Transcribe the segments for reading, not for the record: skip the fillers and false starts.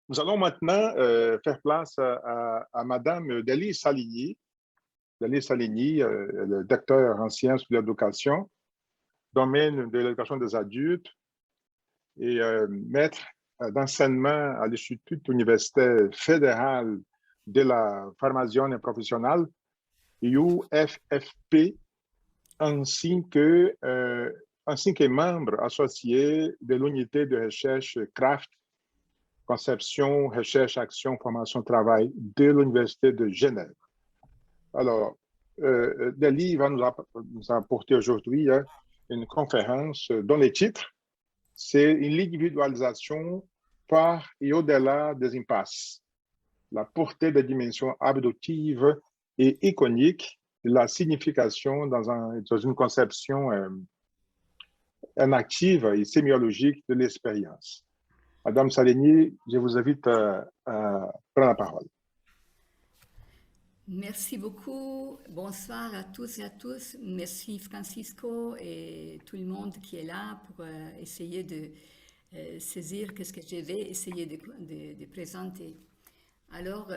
Nous allons maintenant faire place à Madame Delis Saligny. Delis Saligny, le docteur en sciences de l'éducation, domaine de l'éducation des adultes et maître d'enseignement à l'Institut universitaire fédéral de la formation professionnelle, UFFP, ainsi que membre associé de l'unité de recherche CRAFT, conception, recherche, action, formation, travail de l'Université de Genève. Alors, Deli va nous apporter aujourd'hui une conférence dont le titre, c'est l'individualisation par et au-delà des impasses, la portée des dimensions abductives et iconiques, la signification dans une conception active et sémiologique de l'expérience. Madame Saligny, je vous invite à prendre la parole. Merci beaucoup. Bonsoir à tous et à tous. Merci Francisco et tout le monde qui est là pour essayer de saisir ce que je vais essayer de présenter. Alors,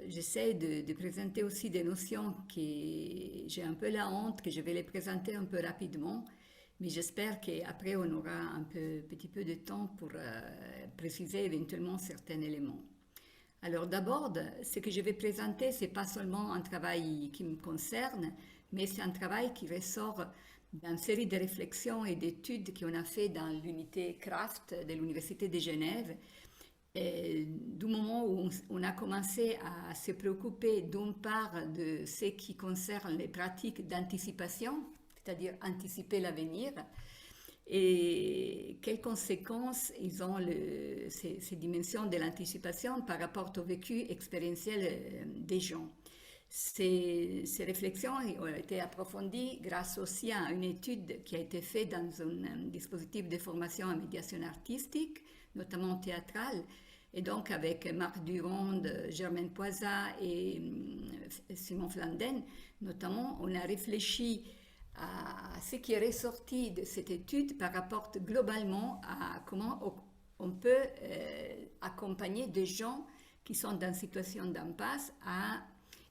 j'essaie de présenter aussi des notions qui j'ai un peu la honte, que je vais les présenter un peu rapidement, mais j'espère qu'après on aura petit peu de temps pour préciser éventuellement certains éléments. Alors d'abord, ce que je vais présenter, ce n'est pas seulement un travail qui me concerne, mais c'est un travail qui ressort d'une série de réflexions et d'études qu'on a fait dans l'unité CRAFT de l'Université de Genève. Et du moment où on a commencé à se préoccuper d'une part de ce qui concerne les pratiques d'anticipation, c'est-à-dire anticiper l'avenir, et quelles conséquences ils ont ces dimensions de l'anticipation par rapport au vécu expérientiel des gens. Ces réflexions ont été approfondies grâce aussi à une étude qui a été faite dans un dispositif de formation en médiation artistique, notamment théâtrale, et donc avec Marc Durande, Germaine Poisat et Simon Flanden, notamment, on a réfléchi à ce qui est ressorti de cette étude par rapport globalement à comment on peut accompagner des gens qui sont dans une situation d'impasse à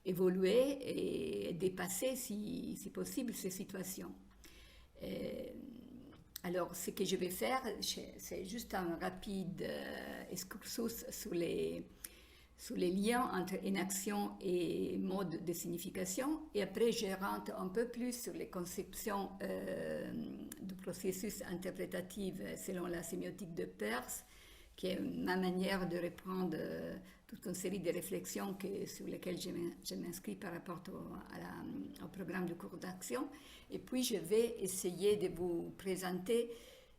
évoluer et dépasser, si possible, ces situations. Alors, ce que je vais faire, c'est juste un rapide excursus sur les liens entre inaction et mode de signification. Et après, je rentre un peu plus sur les conceptions du processus interprétatif selon la sémiotique de Peirce, qui est ma manière de reprendre toute une série de réflexions sur lesquelles je m'inscris par rapport au programme de cours d'action. Et puis, je vais essayer de vous présenter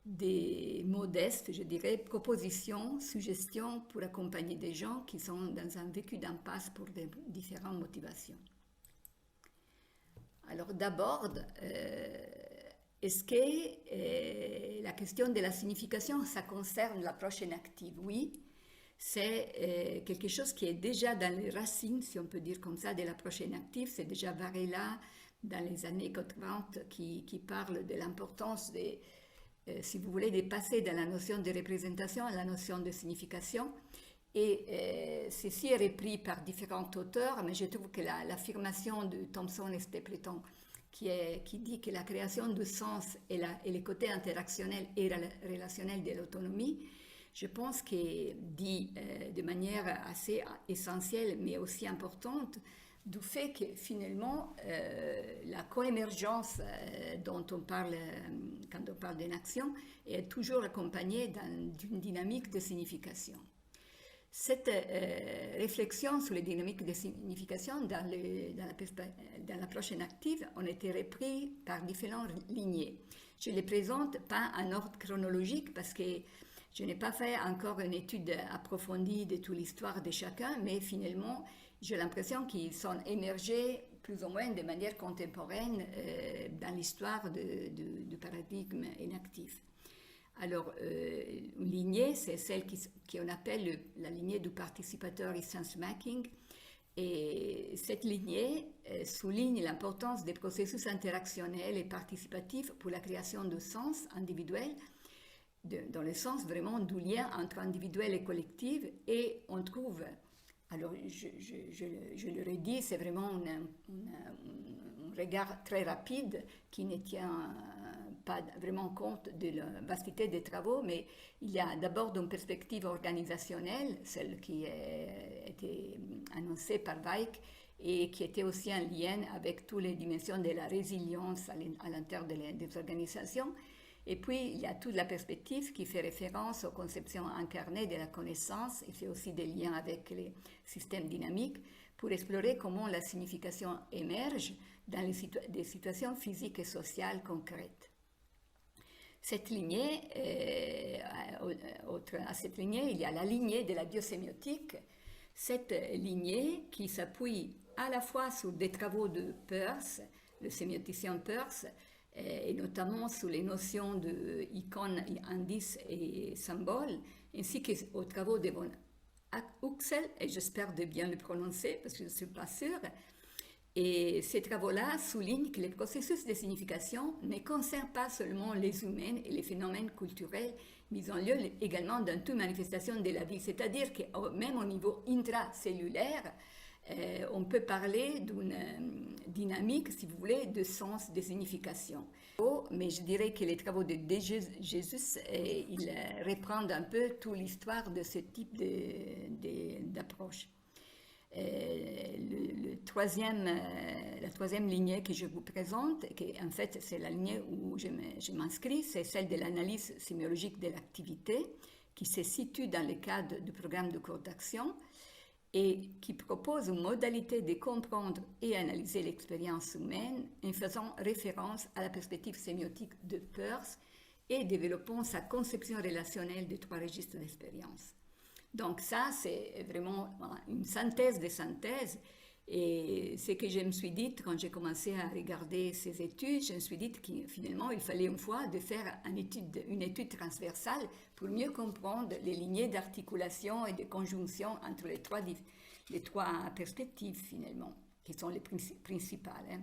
des modestes, je dirais, propositions, suggestions pour accompagner des gens qui sont dans un vécu d'impasse pour différentes motivations. Alors d'abord, est-ce que la question de la signification, ça concerne l'approche inactive? Oui, c'est quelque chose qui est déjà dans les racines, si on peut dire comme ça, de l'approche inactive. C'est déjà Varela, dans les années 80, qui parle de l'importance si vous voulez, de passer de la notion de représentation à la notion de signification. Et ceci est repris par différents auteurs, mais je trouve que l'affirmation de Thompson et Stapleton, qui dit que la création de sens et les côtés interactionnels et relationnels de l'autonomie, je pense qu'il dit de manière assez essentielle, mais aussi importante, du fait que finalement la coémergence dont on parle quand on parle d'une action est toujours accompagnée d'une dynamique de signification. Cette réflexion sur les dynamiques de signification dans l'approche inactive ont été reprises par différentes lignées. Je ne les présente pas en ordre chronologique parce que je n'ai pas fait encore une étude approfondie de toute l'histoire de chacun, mais finalement, j'ai l'impression qu'ils sont émergés plus ou moins de manière contemporaine dans l'histoire du paradigme inactif. Alors, une lignée, c'est celle qu'on appelle la lignée du participateur sense-making. Et cette lignée souligne l'importance des processus interactionnels et participatifs pour la création de sens individuel. dans le sens vraiment du lien entre individuel et collectif, et on trouve, alors je le redis, c'est vraiment un regard très rapide qui ne tient pas vraiment compte de la vastité des travaux, mais il y a d'abord une perspective organisationnelle, celle qui a été annoncée par Weick, et qui était aussi en lien avec toutes les dimensions de la résilience à l'intérieur des organisations. Et puis, il y a toute la perspective qui fait référence aux conceptions incarnées de la connaissance et fait aussi des liens avec les systèmes dynamiques pour explorer comment la signification émerge dans des situations physiques et sociales concrètes. Cette lignée, à cette lignée, il y a la lignée de la biosémiotique, cette lignée qui s'appuie à la fois sur des travaux de Peirce, le sémioticien Peirce, et notamment sur les notions de icônes, indices et symboles, ainsi qu'aux travaux de von Uxel, et j'espère de bien le prononcer parce que je ne suis pas sûre. Et ces travaux-là soulignent que les processus de signification ne concernent pas seulement les humains et les phénomènes culturels, mais ont lieu également dans toute manifestation de la vie. C'est-à-dire que même au niveau intracellulaire, on peut parler d'une dynamique, si vous voulez, de sens, de signification. Mais je dirais que les travaux de Jesus, ils reprennent un peu toute l'histoire de ce type d'approche. La troisième lignée que je vous présente, qui en fait c'est la lignée où je m'inscris, c'est celle de l'analyse sémiologique de l'activité, qui se situe dans le cadre du programme de cours d'action et qui propose une modalité de comprendre et analyser l'expérience humaine en faisant référence à la perspective sémiotique de Peirce et développant sa conception relationnelle des trois registres d'expérience. Donc ça, c'est vraiment une synthèse des synthèses. Et ce que je me suis dit quand j'ai commencé à regarder ces études, je me suis dit que finalement, il fallait une fois de faire une étude transversale pour mieux comprendre les lignées d'articulation et de conjonction entre les trois perspectives finalement, qui sont les principales. Hein.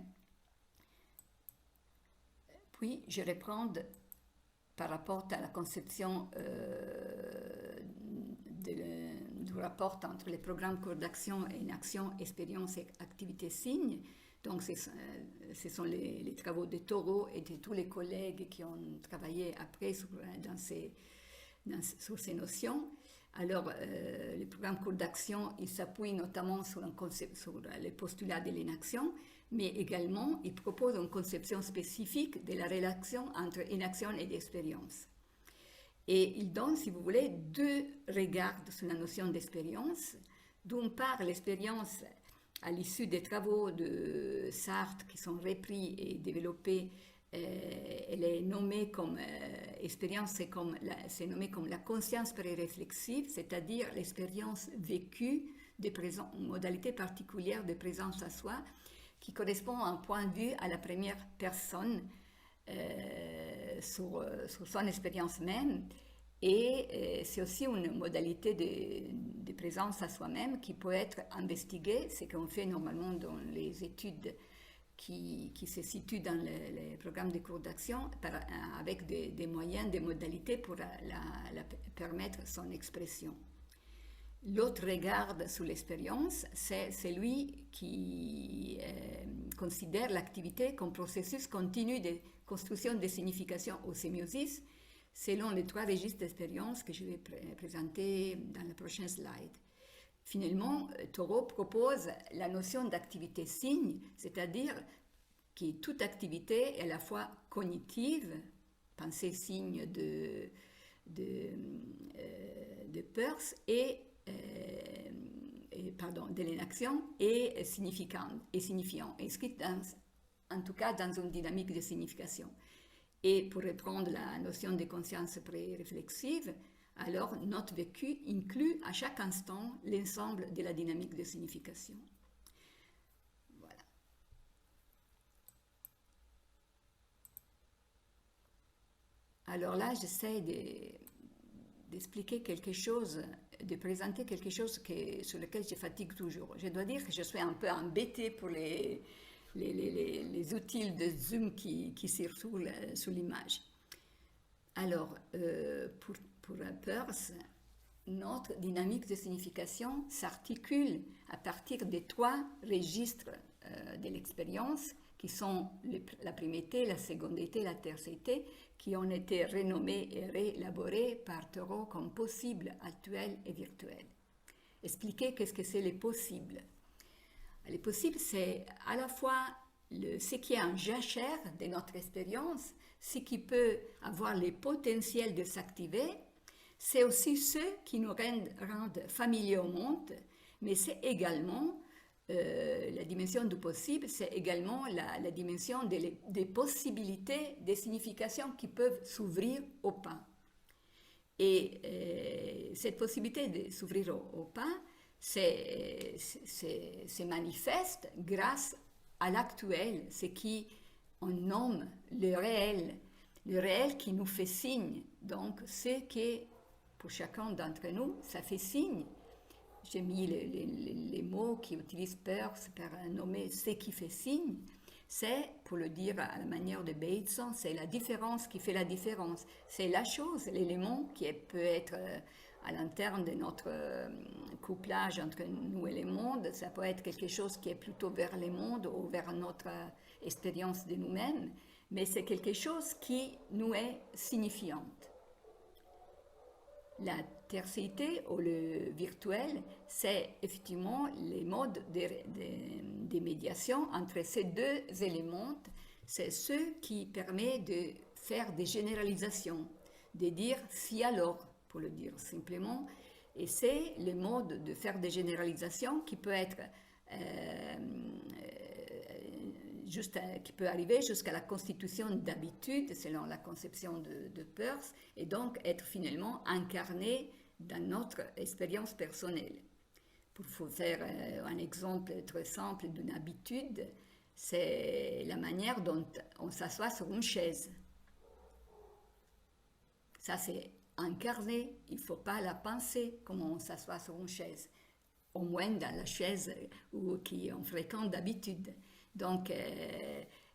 Puis, je reprends par rapport à la conception du rapport entre les programmes cours d'action et une action, expérience et activité signe. Donc, ce sont les travaux de Toro et de tous les collègues qui ont travaillé après sur ces notions. Alors, le programme cours d'action, il s'appuie notamment sur les postulats de l'inaction, mais également, il propose une conception spécifique de la relation entre inaction et l'expérience. Et il donne, si vous voulez, deux regards sur la notion d'expérience. D'une part, l'expérience à l'issue des travaux de Sartre qui sont repris et développés, elle est nommée comme expérience, c'est nommé comme la conscience pré-réflexive, c'est-à-dire l'expérience vécue une modalité particulière de présence à soi qui correspond à un point de vue à la première personne sur son expérience même, et c'est aussi une modalité de présence à soi-même qui peut être investiguée, ce qu'on fait normalement dans les études qui se situent dans les programmes de cours d'action avec des moyens, des modalités pour permettre son expression. L'autre regard sur l'expérience, c'est celui qui considère l'activité comme processus continu de construction de signification ou sémiosis, selon les trois registres d'expérience que je vais présenter dans la prochaine slide. Finalement, Toro propose la notion d'activité signe, c'est-à-dire que toute activité est à la fois cognitive, pensée signe de Peirce, de l'inaction et signifiant, inscrite en tout cas dans une dynamique de signification. Et pour reprendre la notion de conscience pré-réflexive, alors notre vécu inclut à chaque instant l'ensemble de la dynamique de signification. Voilà. Alors là, j'essaie d'expliquer quelque chose, de présenter quelque chose sur lequel je fatigue toujours. Je dois dire que je suis un peu embêtée pour les outils de zoom qui circulent sur l'image. Alors, pour Peirce, notre dynamique de signification s'articule à partir des 3 registres de l'expérience qui sont la primauté, la secondarité, la tertiarité, qui ont été renommés et réélaborés par Thoreau comme possibles, actuels et virtuels. Expliquer qu'est-ce que c'est les possibles. Les possibles, c'est à la fois ce qui est en jachère de notre expérience, ce qui peut avoir le potentiel de s'activer, c'est aussi ce qui nous rendent familiers au monde, mais c'est également la dimension du possible, c'est également la dimension des possibilités, des significations qui peuvent s'ouvrir au pas. Et cette possibilité de s'ouvrir au pas se manifeste grâce à l'actuel, ce qui on nomme le réel qui nous fait signe. Donc, ce qui, pour chacun d'entre nous, ça fait signe. J'ai mis les mots qui utilisent Peirce pour nommer ce qui fait signe. C'est, pour le dire à la manière de Bateson, c'est la différence qui fait la différence. C'est la chose, l'élément qui peut être à l'interne de notre couplage entre nous et le monde. Ça peut être quelque chose qui est plutôt vers le monde ou vers notre expérience de nous-mêmes, mais c'est quelque chose qui nous est signifiante. La tertiarité ou le virtuel, c'est effectivement les modes de médiation entre ces 2 éléments. C'est ce qui permet de faire des généralisations, de dire si alors, pour le dire simplement. Et c'est le mode de faire des généralisations qui peut être qui peut arriver jusqu'à la constitution d'habitudes selon la conception de Peirce et donc être finalement incarné dans notre expérience personnelle. Pour faire un exemple très simple d'une habitude, c'est la manière dont on s'assoit sur une chaise. Ça c'est incarné, il ne faut pas la penser comment on s'assoit sur une chaise, au moins dans la chaise qu'on fréquente d'habitude. Donc,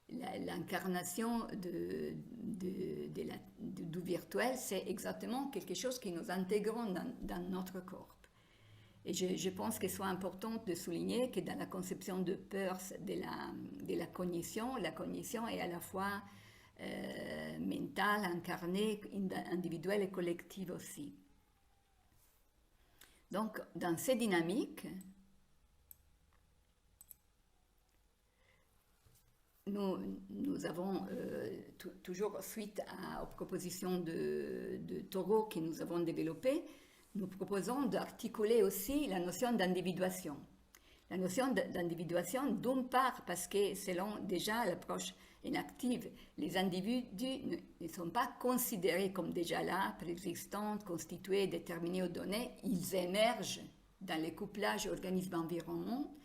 l'incarnation du virtuel, c'est exactement quelque chose qui nous intégrons dans notre corps. Et je pense qu'il soit important de souligner que dans la conception de Peirce de la cognition est à la fois mentale, incarnée, individuelle et collective aussi. Donc, dans ces dynamiques, nous avons, toujours suite aux propositions de Thoreau que nous avons développées, nous proposons d'articuler aussi la notion d'individuation. La notion d'individuation, d'une part, parce que selon déjà l'approche inactive, les individus ne sont pas considérés comme déjà là, préexistants, constitués, déterminés ou donnés, ils émergent dans les couplages organisme-environnement,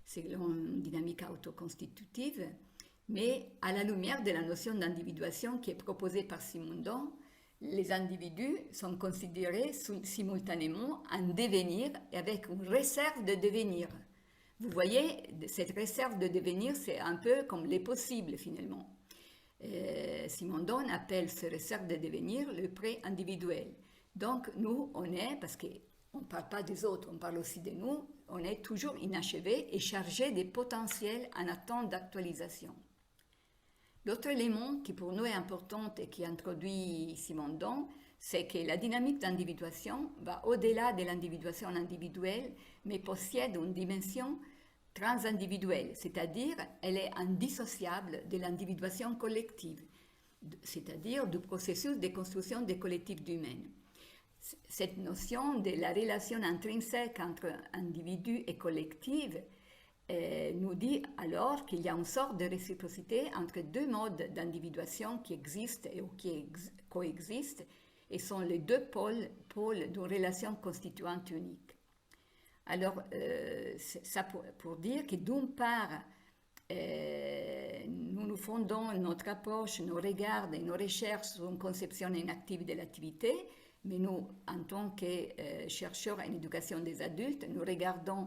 selon une dynamique autoconstitutive. Mais à la lumière de la notion d'individuation qui est proposée par Simondon, les individus sont considérés simultanément en devenir et avec une réserve de devenir. Vous voyez, cette réserve de devenir, c'est un peu comme les possibles finalement. Simondon appelle cette réserve de devenir le pré-individuel. Donc nous, on est, parce qu'on ne parle pas des autres, on parle aussi de nous, on est toujours inachevé et chargé des potentiels en attente d'actualisation. L'autre élément qui pour nous est important et qui introduit Simondon, c'est que la dynamique d'individuation va au-delà de l'individuation individuelle, mais possède une dimension transindividuelle, c'est-à-dire elle est indissociable de l'individuation collective, c'est-à-dire du processus de construction des collectifs d'humains. Cette notion de la relation intrinsèque entre individu et collectif nous dit alors qu'il y a une sorte de réciprocité entre 2 modes d'individuation qui existent ou qui coexistent et sont les 2 pôles d'une relation constituante unique. Alors, ça pour dire que d'une part, nous fondons notre approche, nos regards et nos recherches sur une conception inactive de l'activité, mais nous, en tant que chercheurs en éducation des adultes, nous regardons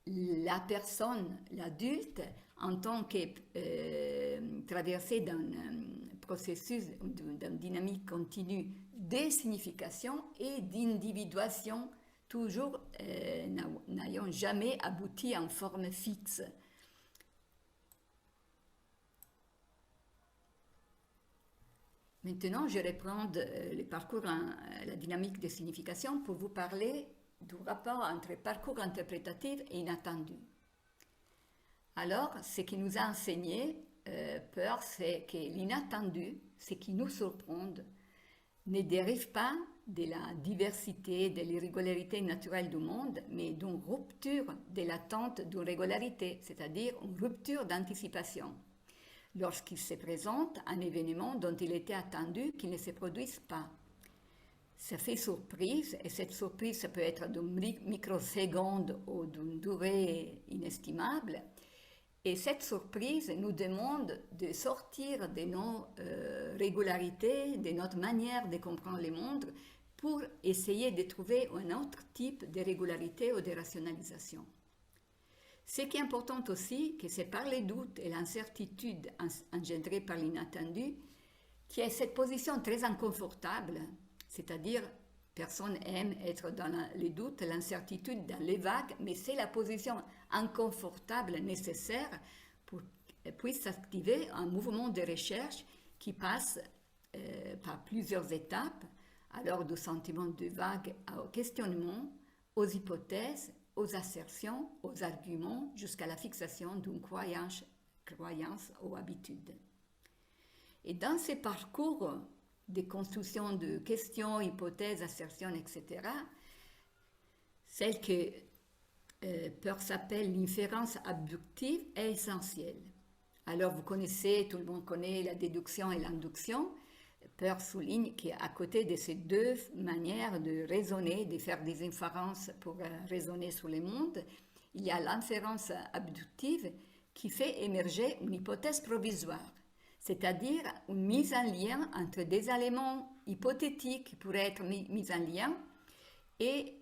la personne, l'adulte, en tant que traversée d'un processus d'une dynamique continue de signification et d'individuation, toujours n'ayant jamais abouti en forme fixe. Maintenant, je reprends le parcours, la dynamique de signification pour vous parler du rapport entre parcours interprétatif et inattendu. Alors, ce qui nous a enseigné Peirce, c'est que l'inattendu, ce qui nous surprend, ne dérive pas de la diversité, de l'irrégularité naturelle du monde, mais d'une rupture de l'attente d'une régularité, c'est-à-dire une rupture d'anticipation. Lorsqu'il se présente un événement dont il était attendu qu'il ne se produise pas. Ça fait surprise, et cette surprise, ça peut être d'une microseconde ou d'une durée inestimable. Et cette surprise nous demande de sortir de nos régularités, de notre manière de comprendre le monde, pour essayer de trouver un autre type de régularité ou de rationalisation. Ce qui est important aussi, que c'est par les doutes et l'incertitude engendrée par l'inattendu, qui est cette position très inconfortable, c'est-à-dire personne aime être dans les doutes, l'incertitude, dans les vagues, mais c'est la position inconfortable nécessaire pour puisse s'activer un mouvement de recherche qui passe par plusieurs étapes, alors du sentiment de vague au questionnement, aux hypothèses, aux assertions, aux arguments, jusqu'à la fixation d'une croyance ou habitude. Et dans ces parcours de construction de questions, hypothèses, assertions, etc., celle que Peirce appelle l'inférence abductive est essentielle. Alors vous connaissez, tout le monde connaît la déduction et l'induction. Peirce souligne qu'à côté de ces deux manières de raisonner, de faire des inférences pour raisonner sur le monde, il y a l'inférence abductive qui fait émerger une hypothèse provisoire, c'est-à-dire une mise en lien entre des éléments hypothétiques qui pourraient être mis en lien, et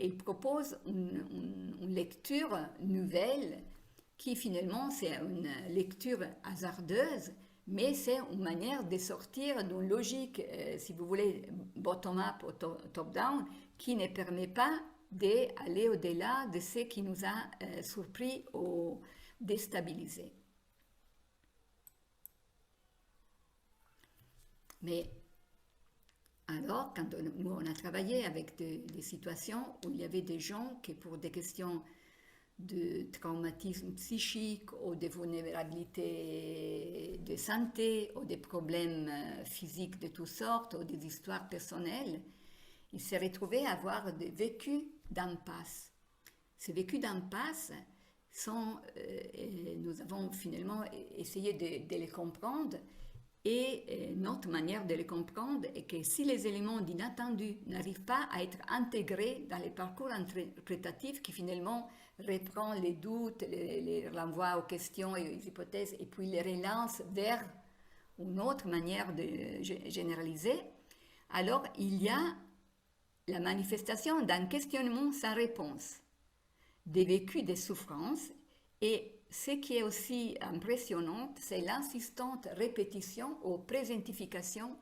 il propose une lecture nouvelle qui finalement c'est une lecture hasardeuse, mais c'est une manière de sortir d'une logique, si vous voulez, bottom-up ou top-down, qui ne permet pas d'aller au-delà de ce qui nous a surpris ou déstabilisés. Mais alors, quand nous on a travaillé avec des situations où il y avait des gens qui, pour des questions de traumatisme psychique ou de vulnérabilité de santé ou des problèmes physiques de toutes sortes ou des histoires personnelles, ils se retrouvaient à avoir des vécus d'impasse. Ces vécus d'impasse nous avons finalement essayé de les comprendre, et notre manière de les comprendre est que si les éléments d'inattendu n'arrivent pas à être intégrés dans les parcours interprétatifs qui finalement reprend les doutes, les renvoie aux questions et aux hypothèses, et puis les relance vers une autre manière de généraliser, alors il y a la manifestation d'un questionnement sans réponse, des vécus de souffrance, et ce qui est aussi impressionnant, c'est l'insistante répétition ou présentification,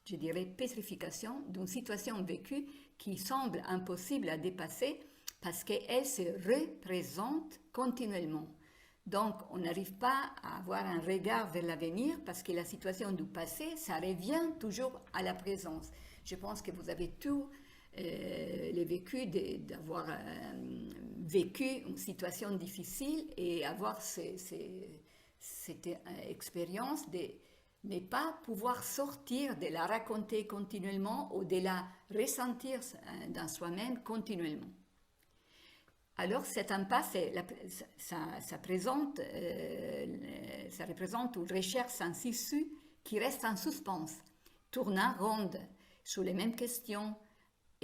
je dirais pétrification, d'une situation vécue qui semble impossible à dépasser parce qu'elle se représente continuellement. Donc, on n'arrive pas à avoir un regard vers l'avenir parce que la situation du passé, ça revient toujours à la présence. Je pense que vous avez tous les vécus d'avoir vécu une situation difficile et avoir cette expérience de ne pas pouvoir sortir, de la raconter continuellement ou de la ressentir dans soi-même continuellement. Alors, cette impasse, ça représente une recherche sans issue qui reste en suspens, tournant ronde sur les mêmes questions.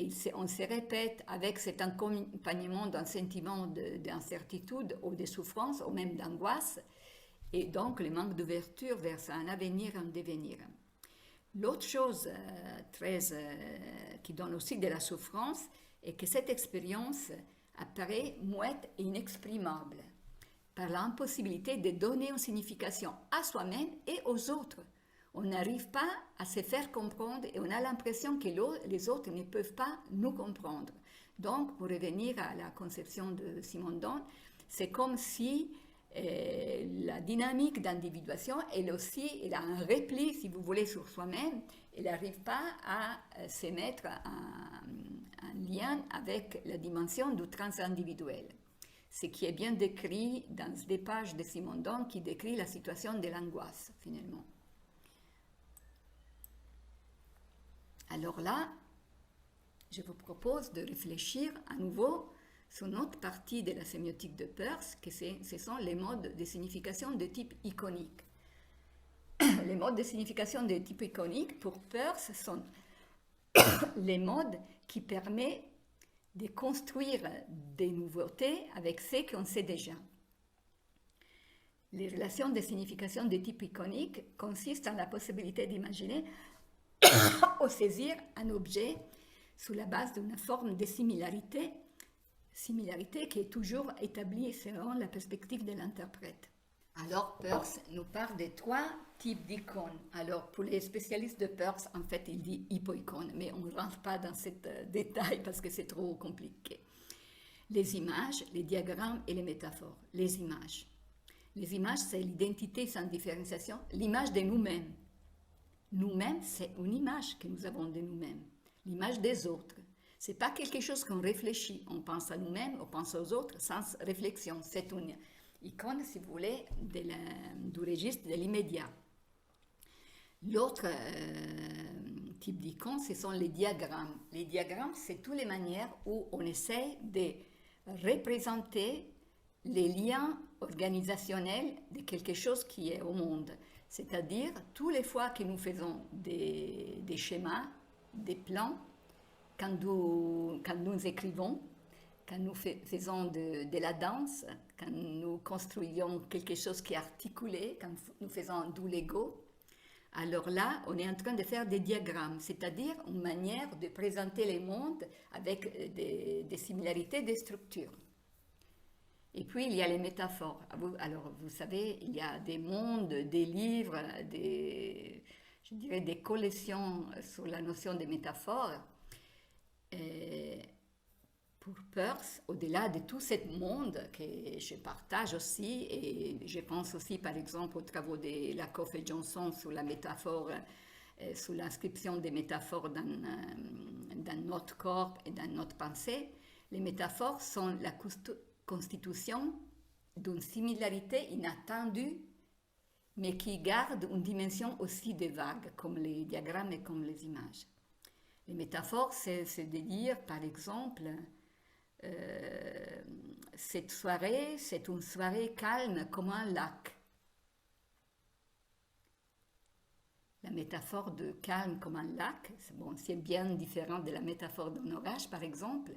Et on se répète avec cet accompagnement d'un sentiment d'incertitude ou de souffrance ou même d'angoisse, et donc le manque d'ouverture vers un avenir, un devenir. L'autre chose qui donne aussi de la souffrance est que cette expérience apparaît muette et inexprimable, par l'impossibilité de donner une signification à soi-même et aux autres. On n'arrive pas à se faire comprendre et on a l'impression que les autres ne peuvent pas nous comprendre. Donc, pour revenir à la conception de Simondon, c'est comme si la dynamique d'individuation, elle aussi, elle a un repli, si vous voulez, sur soi-même. Elle n'arrive pas à se mettre en lien avec la dimension du transindividuel. Ce qui est bien décrit dans des pages de Simondon qui décrit la situation de l'angoisse, finalement. Alors là, je vous propose de réfléchir à nouveau sur une autre partie de la sémiotique de Peirce, que ce sont les modes de signification de type iconique. Les modes de signification de type iconique, pour Peirce, sont les modes qui permettent de construire des nouveautés avec ce qu'on sait déjà. Les relations de signification de type iconique consistent en la possibilité d'imaginer ou saisir un objet sous la base d'une forme de similarité qui est toujours établie selon la perspective de l'interprète. Alors, Peirce nous parle de 3 types d'icônes. Alors, pour les spécialistes de Peirce, en fait, il dit hypoïcônes, mais on ne rentre pas dans ce détail parce que c'est trop compliqué. Les images, les diagrammes et les métaphores. Les images. Les images, c'est l'identité sans différenciation, l'image de nous-mêmes. Nous-mêmes, c'est une image que nous avons de nous-mêmes, l'image des autres. Ce n'est pas quelque chose qu'on réfléchit, on pense à nous-mêmes, on pense aux autres sans réflexion. C'est une icône, si vous voulez, du registre de l'immédiat. L'autre type d'icône, ce sont les diagrammes. Les diagrammes, c'est toutes les manières où on essaie de représenter les liens organisationnels de quelque chose qui est au monde. C'est-à-dire, toutes les fois que nous faisons des schémas, des plans, quand nous écrivons, quand nous faisons de la danse, quand nous construisons quelque chose qui est articulé, quand nous faisons du Lego, alors là, on est en train de faire des diagrammes, c'est-à-dire une manière de présenter les mondes avec des similarités de structures. Et puis, il y a les métaphores. Alors, vous savez, il y a des mondes, des livres, je dirais des collections sur la notion des métaphores. Et pour Peirce, au-delà de tout ce monde que je partage aussi, et je pense aussi par exemple aux travaux de Lakoff et Johnson sur la métaphore, sur l'inscription des métaphores dans notre corps et dans notre pensée, les métaphores sont la constitution d'une similarité inattendue, mais qui garde une dimension aussi des vagues, comme les diagrammes et comme les images. Les métaphores, c'est de dire, par exemple, cette soirée, c'est une soirée calme comme un lac. La métaphore de calme comme un lac, c'est bien différent de la métaphore d'un orage, par exemple.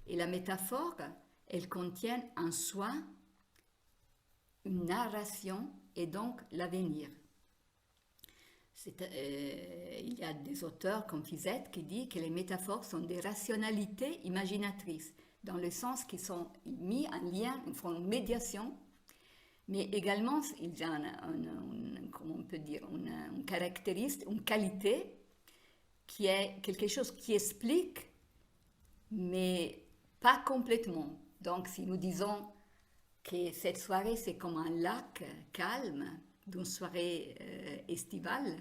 Et la métaphore, elle contient en soi une narration et donc l'avenir. Il y a des auteurs comme Fizet qui disent que les métaphores sont des rationalités imaginatrices, dans le sens qu'ils sont mis en lien, ils font une médiation, mais également il y a comment on peut dire, une caractéristique, une qualité qui est quelque chose qui explique, mais pas complètement. Donc si nous disons que cette soirée c'est comme un lac calme, d'une soirée estivale,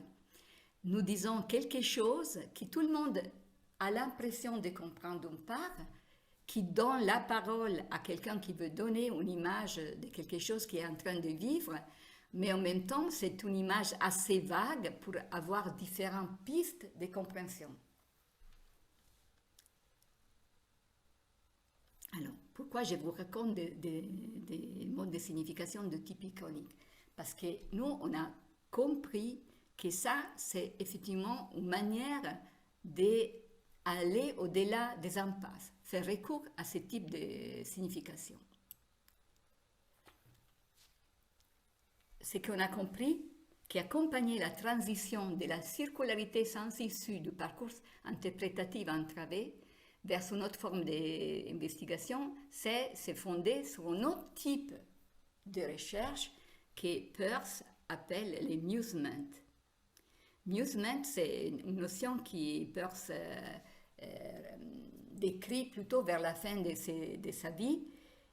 nous disons quelque chose que tout le monde a l'impression de comprendre d'une part, qui donne la parole à quelqu'un qui veut donner une image de quelque chose qui est en train de vivre, mais en même temps, c'est une image assez vague pour avoir différentes pistes de compréhension. Alors, pourquoi je vous raconte des modes de signification de type iconique? Parce que nous, on a compris que ça, c'est effectivement une manière d'aller au-delà des impasses, faire recours à ce type de signification. Ce qu'on a compris, qui accompagnait la transition de la circularité sans issue du parcours interprétatif entravé vers une autre forme d'investigation, c'est se fonder sur un autre type de recherche que Peirce appelle les musement. Musement, c'est une notion qui Peirce décrit plutôt vers la fin de sa vie.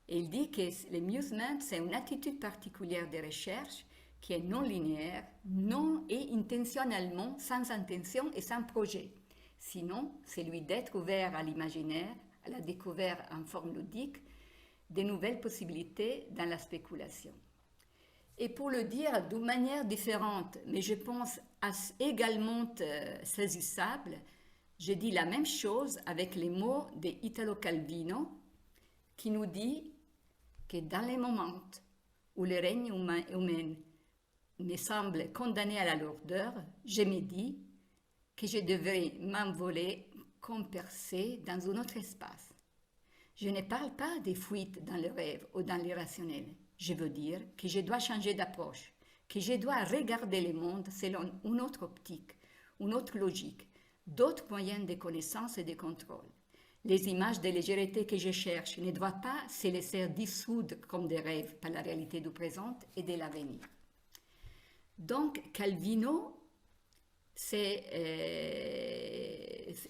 Et il dit que les musement, c'est une attitude particulière de recherche qui est non linéaire, non et intentionnellement, sans intention et sans projet. Sinon, c'est lui d'être ouvert à l'imaginaire, à la découverte en forme ludique, de nouvelles possibilités dans la spéculation. Et pour le dire d'une manière différente, mais je pense également saisissable, je dis la même chose avec les mots de Italo Calvino, qui nous dit que dans les moments où le règne humain me semble condamné à la lourdeur, je me dis que je devrais m'envoler comme percé dans un autre espace. Je ne parle pas des fuites dans le rêve ou dans l'irrationnel. Je veux dire que je dois changer d'approche, que je dois regarder le monde selon une autre optique, une autre logique, d'autres moyens de connaissance et de contrôle. Les images de légèreté que je cherche ne doivent pas se laisser dissoudre comme des rêves par la réalité du présent et de l'avenir. Donc, Calvino,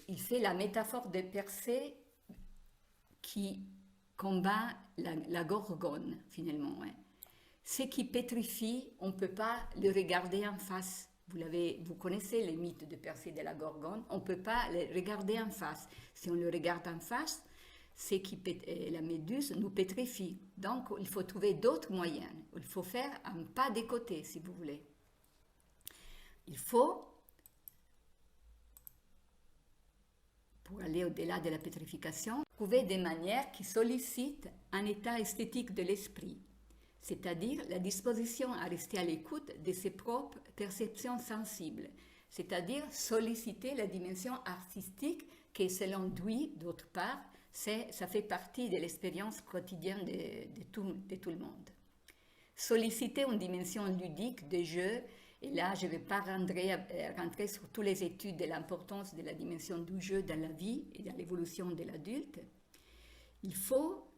il fait la métaphore de Persée qui combat la gorgone, finalement. Hein. Ce qui pétrifie, on ne peut pas le regarder en face. Vous connaissez les mythes de Persée et de la gorgone, on ne peut pas le regarder en face. Si on le regarde en face, la méduse nous pétrifie. Donc, il faut trouver d'autres moyens. Il faut faire un pas de côté, si vous voulez. Il faut, pour aller au-delà de la pétrification, trouver des manières qui sollicitent un état esthétique de l'esprit, c'est-à-dire la disposition à rester à l'écoute de ses propres perceptions sensibles, c'est-à-dire solliciter la dimension artistique qui, selon lui, d'autre part, ça fait partie de l'expérience quotidienne de tout le monde. Solliciter une dimension ludique de jeu, et là je ne vais pas rentrer sur toutes les études de l'importance de la dimension du jeu dans la vie et dans l'évolution de l'adulte, il faut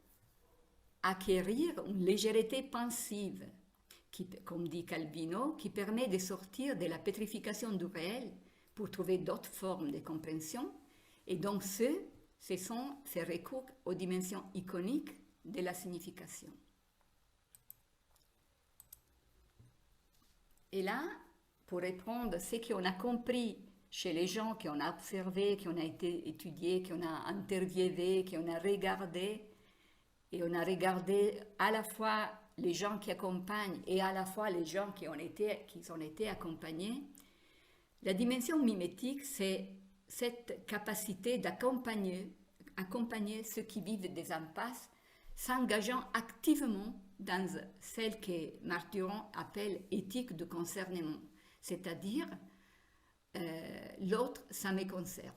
acquérir une légèreté pensive, qui, comme dit Calvino, qui permet de sortir de la pétrification du réel pour trouver d'autres formes de compréhension, et donc ce sont faire recours aux dimensions iconiques de la signification. Et là, pour répondre à ce qu'on a compris chez les gens qu'on a observés, qu'on a été étudiés, qu'on a interviewés, qu'on a regardés, et on a regardé à la fois les gens qui accompagnent et à la fois les gens qui ont été accompagnés, la dimension mimétique, c'est cette capacité d'accompagner ceux qui vivent des impasses, s'engageant activement dans celle que Marc Durand appelle éthique de concernement, c'est-à-dire l'autre, ça me concerne.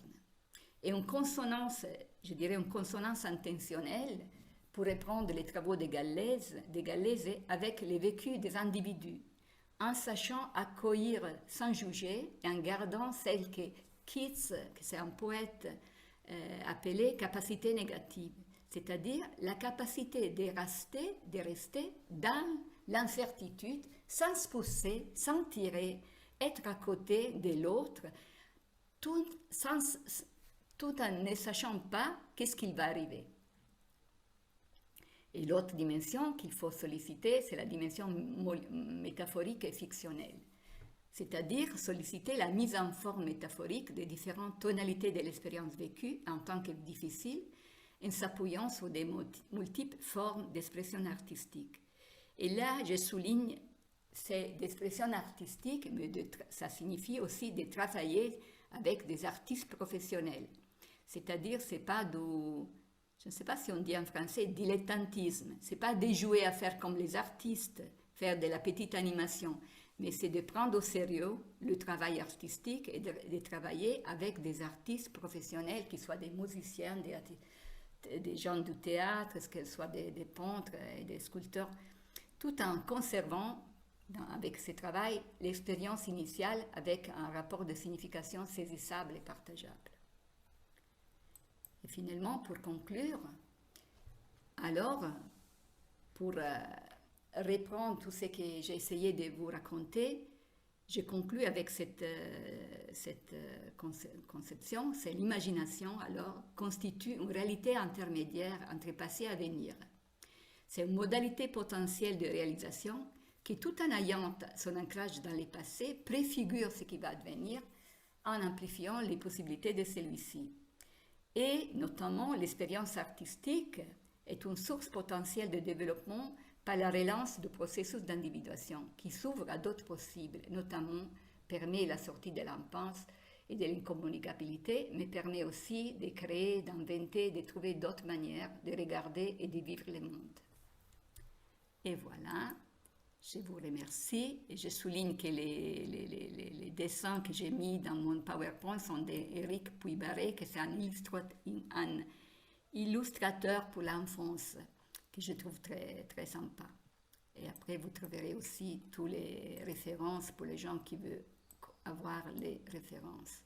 Et une consonance, je dirais une consonance intentionnelle, pour reprendre les travaux de Gallese avec les vécus des individus, en sachant accueillir sans juger et en gardant celle que Keats, que c'est un poète, appelait capacité négative, c'est-à-dire la capacité de rester dans l'incertitude, sans se pousser, sans tirer, être à côté de l'autre, tout en ne sachant pas qu'est-ce qu'il va arriver. Et l'autre dimension qu'il faut solliciter, c'est la dimension métaphorique et fictionnelle. C'est-à-dire solliciter la mise en forme métaphorique des différentes tonalités de l'expérience vécue en tant que difficile, en s'appuyant sur des multiples formes d'expression artistique. Et là, je souligne ces expressions artistiques, mais ça signifie aussi de travailler avec des artistes professionnels. C'est-à-dire, c'est pas je ne sais pas si on dit en français, dilettantisme. Ce n'est pas de jouer à faire comme les artistes, faire de la petite animation, mais c'est de prendre au sérieux le travail artistique et de travailler avec des artistes professionnels, qu'ils soient des musiciens, des gens du théâtre, qu'ils soient des peintres et des sculpteurs, tout en conservant avec ce travail l'expérience initiale avec un rapport de signification saisissable et partageable. Et finalement, pour conclure, alors, pour reprendre tout ce que j'ai essayé de vous raconter, je conclus avec cette conception, c'est l'imagination, alors, constitue une réalité intermédiaire entre passé et avenir. C'est une modalité potentielle de réalisation qui, tout en ayant son ancrage dans le passé, préfigure ce qui va advenir en amplifiant les possibilités de celui-ci. Et notamment, l'expérience artistique est une source potentielle de développement par la relance du processus d'individuation qui s'ouvre à d'autres possibles, notamment permet la sortie de l'enfance et de l'incommunicabilité, mais permet aussi de créer, d'inventer, de trouver d'autres manières de regarder et de vivre le monde. Et voilà, je vous remercie et je souligne que les dessins que j'ai mis dans mon PowerPoint sont d'Éric Puybarret, qui est un illustrateur pour l'enfance, que je trouve très, très sympa. Et après, vous trouverez aussi toutes les références pour les gens qui veulent avoir les références.